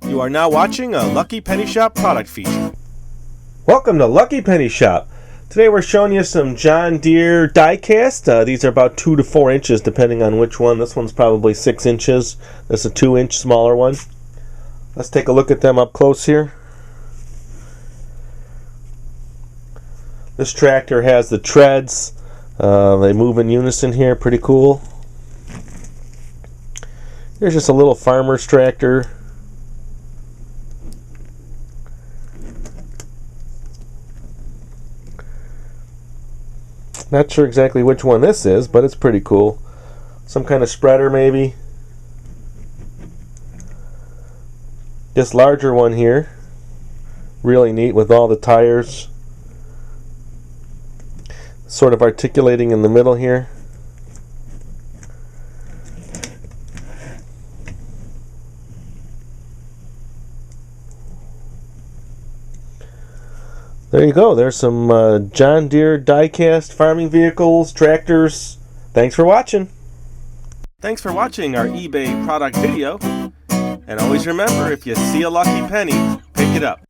You are now watching a Lucky Penny Shop product feature. Welcome to Lucky Penny Shop. Today we're showing you some John Deere die-cast. These are about 2 to 4 inches depending on which one. This one's probably 6 inches. This is a 2-inch smaller one. Let's take a look at them up close here. This tractor has the treads. They move in unison here, pretty cool. Here's just a little farmer's tractor. Not sure exactly which one this is, but it's pretty cool. Some kind of spreader maybe. This larger one here. Really neat with all the tires sort of articulating in the middle here. There you go. There's some John Deere die-cast farming vehicles, tractors. Thanks for watching. Thanks for watching our eBay product video. And always remember, if you see a lucky penny, pick it up.